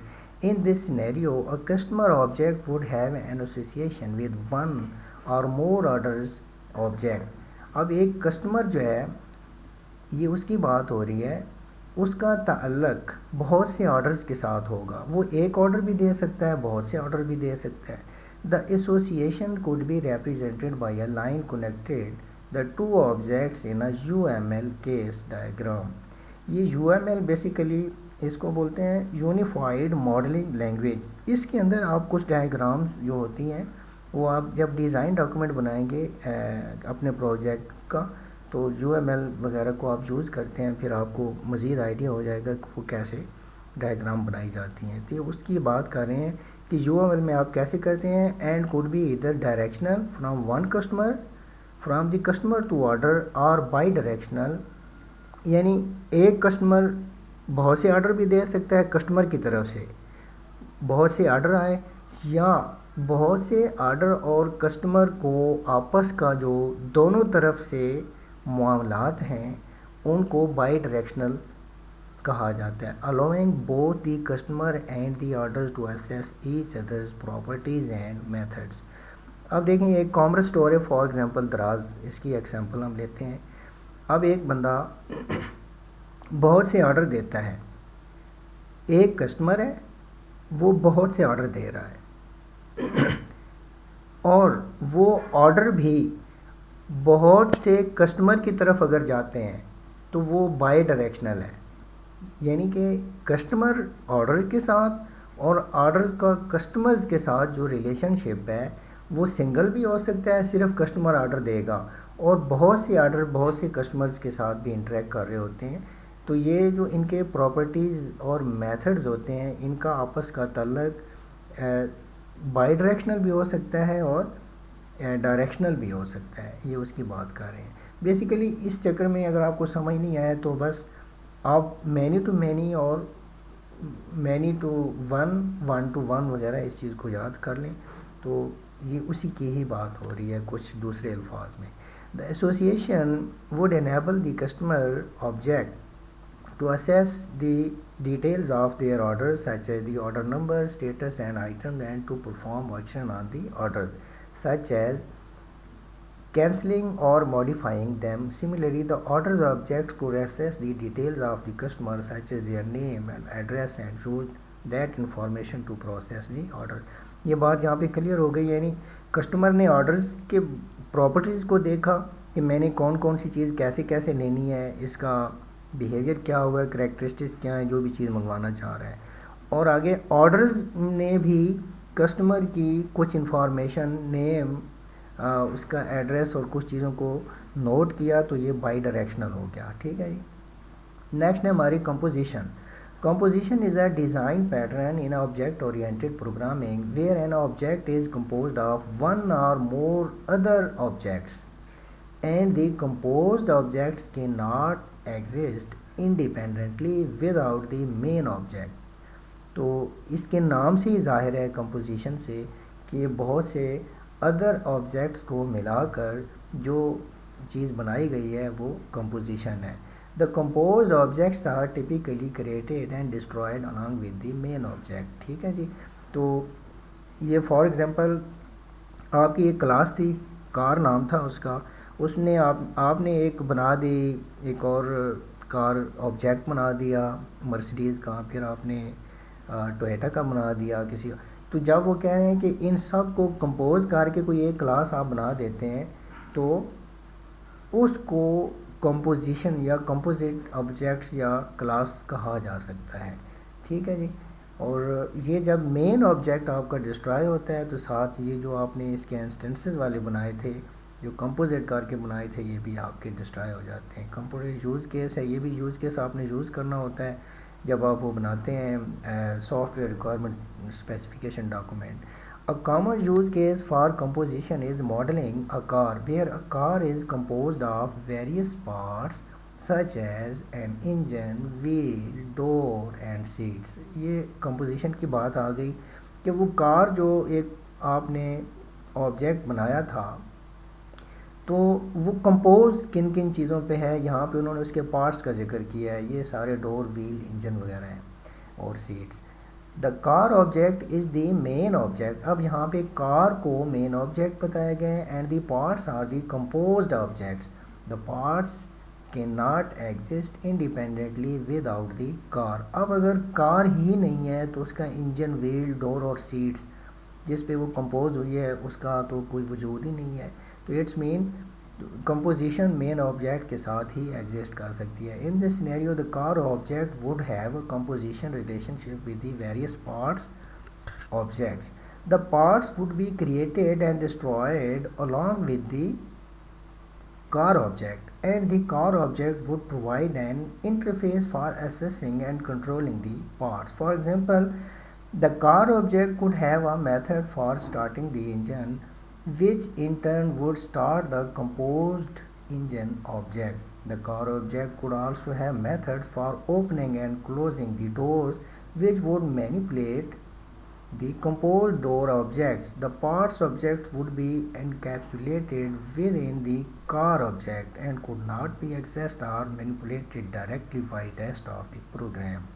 In this scenario, a customer object would have an association with one or more orders object. اب ایک کسٹمر جو ہے یہ اس کی بات ہو رہی ہے, اس کا تعلق بہت سے آرڈرز کے ساتھ ہوگا. وہ ایک آرڈر بھی دے سکتا ہے, بہت سے آرڈر بھی دے سکتا ہے. The association could be represented by a line connected the two objects in a UML case diagram. یہ UML بیسیکلی اس کو بولتے ہیں یونیفائڈ ماڈلنگ لینگویج. اس کے اندر آپ کچھ ڈائیگرامز جو ہوتی ہیں وہ آپ جب ڈیزائن ڈاکومنٹ بنائیں گے اپنے پروجیکٹ کا تو UML وغیرہ کو آپ یوز کرتے ہیں, پھر آپ کو مزید آئیڈیا ہو جائے گا کہ وہ کیسے ڈائیگرام بنائی جاتی ہیں. تو اس کی بات کر رہے ہیں کہ UML میں آپ کیسے کرتے ہیں. And could be either directional from one customer from the customer to order or bidirectional, یعنی ایک کسٹمر بہت سے آرڈر بھی دے سکتا ہے کسٹمر کی طرف سے, بہت سے آرڈر آئے, یا بہت سے آرڈر اور کسٹمر کو آپس کا جو دونوں طرف سے معاملات ہیں ان کو بائی ڈائریکشنل کہا جاتا ہے. allowing both the customer and the orders to access each other's properties and methods. اب دیکھیں ایک کامرس اسٹور ہے فار ایگزامپل دراز, اس کی ایگزامپل ہم لیتے ہیں. اب ایک بندہ بہت سے آرڈر دیتا ہے, ایک کسٹمر ہے وہ بہت سے آرڈر دے رہا ہے اور وہ آرڈر بھی بہت سے کسٹمر کی طرف اگر جاتے ہیں تو وہ بائی ڈائریکشنل ہے، یعنی کہ کسٹمر آرڈر کے ساتھ اور آرڈر کا کسٹمرز کے ساتھ جو ریلیشن شپ ہے وہ سنگل بھی ہو سکتا ہے، صرف کسٹمر آرڈر دے گا، اور بہت سے آرڈر بہت سے کسٹمرز کے ساتھ بھی انٹریکٹ کر رہے ہوتے ہیں. تو یہ جو ان کے پراپرٹیز اور میتھڈز ہوتے ہیں ان کا آپس کا تعلق بائی ڈائریکشنل بھی ہو سکتا ہے اور ڈائریکشنل بھی ہو سکتا ہے. یہ اس کی بات کر رہے ہیں. بیسیکلی اس چکر میں اگر آپ کو سمجھ نہیں آیا تو بس آپ مینی ٹو مینی اور many to one, one to one وغیرہ اس چیز کو یاد کر لیں تو یہ اسی کی ہی بات ہو رہی ہے کچھ دوسرے الفاظ میں. The association would enable the customer object to assess the details of their orders such as the order number, status and item, and to perform action on the order such as cancelling or modifying them. Similarly, the orders object could access the details of the customer such as their name and address and use that information to process the order. یہ بات یہاں پہ clear ہو گئی، یعنی customer نے orders کے properties کو دیکھا کہ میں نے کون کون سی چیز کیسے کیسے لینی ہے، اس کا بیہیویئر کیا ہوگا، کریکٹرسٹکس کیا ہیں جو بھی چیز منگوانا چاہ رہا ہے، اور آگے آرڈرز نے بھی کسٹمر کی کچھ انفارمیشن، نیم، اس کا ایڈریس اور کچھ چیزوں کو نوٹ کیا، تو یہ بائی ڈائریکشنل ہو گیا. ٹھیک ہے جی. نیکسٹ ہے ہماری composition. Composition is a design pattern in object-oriented programming where an object is composed of one or more other objects and the composed objects cannot exist independently without the main object. تو اس کے نام سے ہی ظاہر ہے composition سے کہ بہت سے ادر آبجیکٹس کو ملا کر جو چیز بنائی گئی ہے وہ کمپوزیشن ہے. The composed objects are typically created and destroyed along with the main object. ٹھیک ہے جی. تو یہ فار ایگزامپل آپ کی ایک کلاس تھی، کار نام تھا اس کا، اس نے آپ نے ایک بنا دی، ایک اور کار آبجیکٹ بنا دیا مرسیڈیز کا، پھر آپ نے ٹویٹا کا بنا دیا کسی. تو جب وہ کہہ رہے ہیں کہ ان سب کو کمپوز کر کے کوئی ایک کلاس آپ بنا دیتے ہیں تو اس کو کمپوزیشن یا کمپوزٹ آبجیکٹس یا کلاس کہا جا سکتا ہے. ٹھیک ہے جی. اور یہ جب مین آبجیکٹ آپ کا ڈسٹرائے ہوتا ہے تو ساتھ یہ جو آپ نے اس کے انسٹنسز والے بنائے تھے، جو کمپوزٹ کر کے بنائے تھے، یہ بھی آپ کے ڈسٹرائے ہو جاتے ہیں. کمپوزٹ یوز کیس ہے، یہ بھی یوز کیس آپ نے یوز کرنا ہوتا ہے جب آپ وہ بناتے ہیں soft where requirement specification document. A common use case for composition is modeling a car, where a car is composed of various parts such as an engine, wheel, door and seats. یہ composition کی بات آ گئی کہ وہ کار جو ایک آپ نے آبجیکٹ بنایا تھا تو وہ کمپوز کن کن چیزوں پہ ہے. یہاں پہ انہوں نے اس کے پارٹس کا ذکر کیا ہے، یہ سارے ڈور، ویل، انجن وغیرہ ہیں اور seats. The car object is the main object. اب یہاں پہ کار کو مین آبجیکٹ بتایا گیا ہے and the parts are the composed objects. The parts cannot exist independently without the car. اب اگر کار ہی نہیں ہے تو اس کا انجن، ویل، ڈور اور سیٹس جس پہ وہ کمپوز ہوئی ہے اس کا تو کوئی وجود ہی نہیں ہے. تو it's main composition main object کے ساتھ ہی ایگزسٹ کر سکتی ہے. In this scenario the car object would have a composition relationship with the various parts objects. The parts would be created and destroyed along with the car object, and the car object would provide an interface for assessing and controlling the parts. For example, the car object could have a method for starting the engine, which in turn would start the composed engine object. The car object could also have methods for opening and closing the doors, which would manipulate the composed door objects. The parts object would be encapsulated within the car object and could not be accessed or manipulated directly by rest of the program.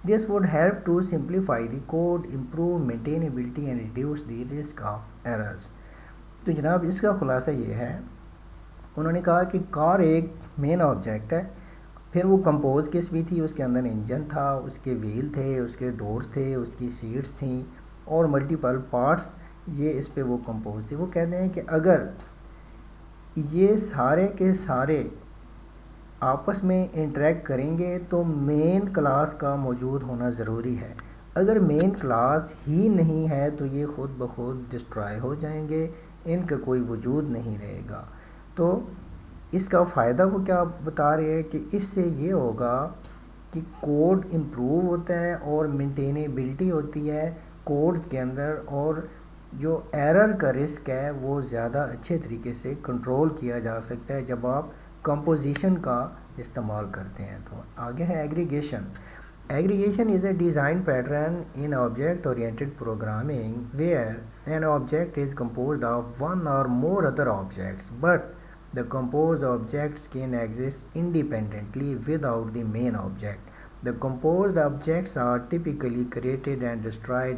This would help to simplify the code, improve maintainability and reduce the risk of errors. تو جناب اس کا خلاصہ یہ ہے، انہوں نے کہا کہ کار ایک مین آبجیکٹ ہے، پھر وہ کمپوز کس بھی تھی، اس کے اندر انجن تھا، اس کے ویل تھے، اس کے ڈورز تھے، اس کی سیٹس تھیں اور ملٹیپل پارٹس، یہ اس پہ وہ کمپوز تھے. وہ کہتے ہیں کہ اگر یہ سارے کے سارے آپس میں انٹریکٹ کریں گے تو مین کلاس کا موجود ہونا ضروری ہے. اگر مین کلاس ہی نہیں ہے تو یہ خود بخود ڈسٹرائے ہو جائیں گے، ان کا کوئی وجود نہیں رہے گا. تو اس کا فائدہ وہ کیا بتا رہے ہیں کہ اس سے یہ ہوگا کہ کوڈ امپروو ہوتا ہے اور مینٹینیبلٹی ہوتی ہے کوڈز کے اندر، اور جو ایرر کا رسک ہے وہ زیادہ اچھے طریقے سے کنٹرول کیا جا سکتا ہے جب آپ کمپوزیشن کا استعمال کرتے ہیں. تو آگے ہے aggregation. Aggregation is a design pattern in object oriented programming where an object is composed of one or more other objects but the composed objects can exist independently without the main object. The composed objects are typically created and destroyed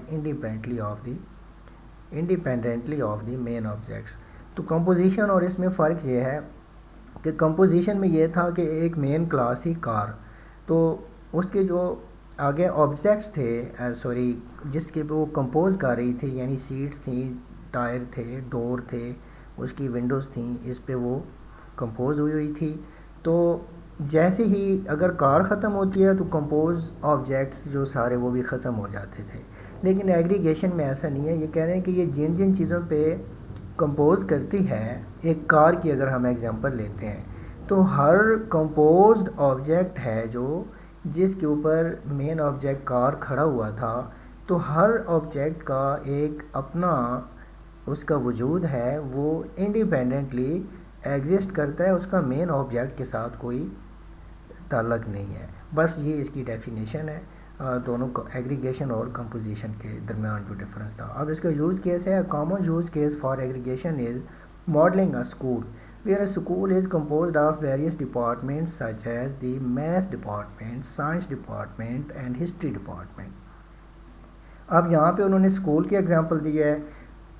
independently of the main objects. تو composition اور اس میں فرق یہ ہے کہ composition میں یہ تھا کہ ایک مین کلاس تھی کار، تو اس کے جو آگے آبجیکٹس تھے جس کے وہ کمپوز کر رہی تھی، یعنی سیٹس تھیں، ٹائر تھے، ڈور تھے، اس کی ونڈوز تھیں، اس پہ وہ کمپوز ہوئی تھی. تو جیسے ہی اگر کار ختم ہوتی ہے تو کمپوز آبجیکٹس جو سارے وہ بھی ختم ہو جاتے تھے. لیکن ایگریگیشن میں ایسا نہیں ہے. یہ کہہ رہے ہیں کہ یہ جن جن چیزوں پہ کمپوز کرتی ہے، ایک کار کی اگر ہم ایگزامپل لیتے ہیں تو ہر کمپوزڈ آبجیکٹ ہے جو جس کے اوپر مین آبجیکٹ کار کھڑا ہوا تھا، تو ہر آبجیکٹ کا ایک اپنا اس کا وجود ہے، وہ انڈیپینڈنٹلی ایگزسٹ کرتا ہے، اس کا مین آبجیکٹ کے ساتھ کوئی تعلق نہیں ہے. بس یہ اس کی ڈیفینیشن ہے دونوں کو ایگریگیشن اور کمپوزیشن کے درمیان جو ڈفرنس تھا. اب اس کا یوز کیس ہے. Common use case for aggregation is modeling a school where a school is composed of various departments such as the math department, science department and history department. اب یہاں پہ انہوں نے اسکول کی ایگزامپل دی ہے.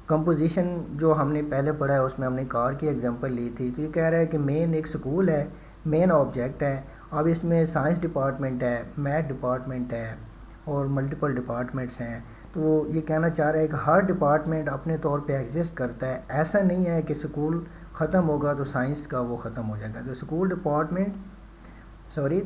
Composition جو ہم نے پہلے پڑھا ہے اس میں ہم نے کار کی ایگزامپل لی تھی. تو یہ کہہ رہا ہے کہ مین ایک اسکول ہے، مین آبجیکٹ ہے. اب اس میں سائنس ڈپارٹمنٹ ہے، میتھ ڈپارٹمنٹ ہے اور ملٹیپل ڈپارٹمنٹس ہیں. تو وہ یہ کہنا چاہ رہا ہے کہ ہر ڈپارٹمنٹ اپنے طور پہ ایگزسٹ کرتا ہے. ایسا نہیں ہے کہ اسکول ختم ہوگا تو سائنس کا وہ ختم ہو جائے گا.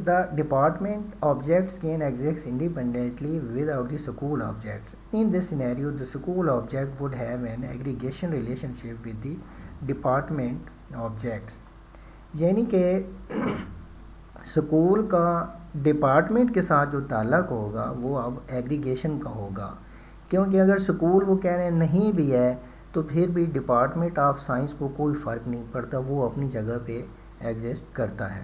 The department objects can exist independently without the school objects. In this scenario, the school object would have an aggregation relationship with the department objects. یعنی کہ اسکول کا ڈپارٹمنٹ کے ساتھ جو تعلق ہوگا وہ اب ایگریگیشن کا ہوگا، کیونکہ اگر اسکول وہ کہہ رہے ہیں نہیں بھی ہے تو پھر بھی ڈپارٹمنٹ آف سائنس کو کوئی فرق نہیں پڑتا، وہ اپنی جگہ پہ ایگزسٹ کرتا ہے.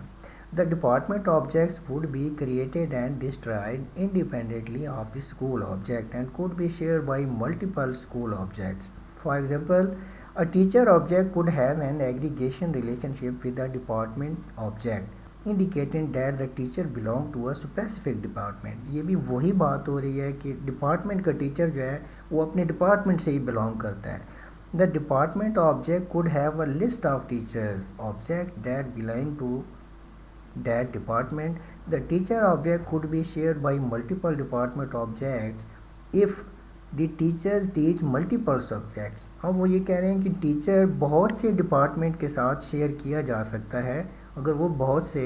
The department objects would be created and destroyed independently of the school object and could be shared by multiple school objects. For example, a teacher object could have an aggregation relationship with the department object, indicating that the teacher belonged to a specific department. یہ بھی وہی بات ہو رہی ہے کہ department کا teacher جو ہے وہ اپنے ڈپارٹمنٹ سے ہی بلانگ کرتا ہے. The department object could have a list of teachers object that belong to that department. The teacher object could be shared by multiple department objects if the teachers teach multiple subjects. اب وہ یہ کہہ رہے ہیں کہ teacher بہت سے department کے ساتھ شیئر کیا جا سکتا ہے اگر وہ بہت سے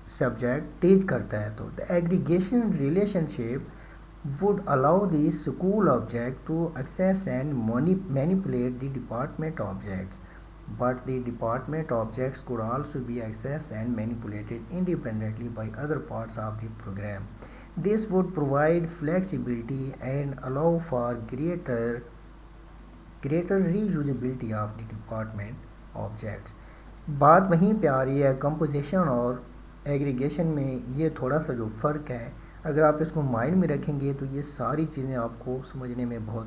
سبجیکٹ ٹیچ کرتا ہے. تو the aggregation relationship would allow the school object to access and manipulate the department objects. But the department objects could also be accessed and manipulated independently by other parts of the program. This would provide flexibility and allow for greater reusability of the department objects. بات وہیں پہ آ رہی ہے composition اور aggregation میں یہ تھوڑا سا جو فرق ہے، اگر آپ اس کو مائنڈ میں رکھیں گے تو یہ ساری چیزیں آپ کو سمجھنے میں بہت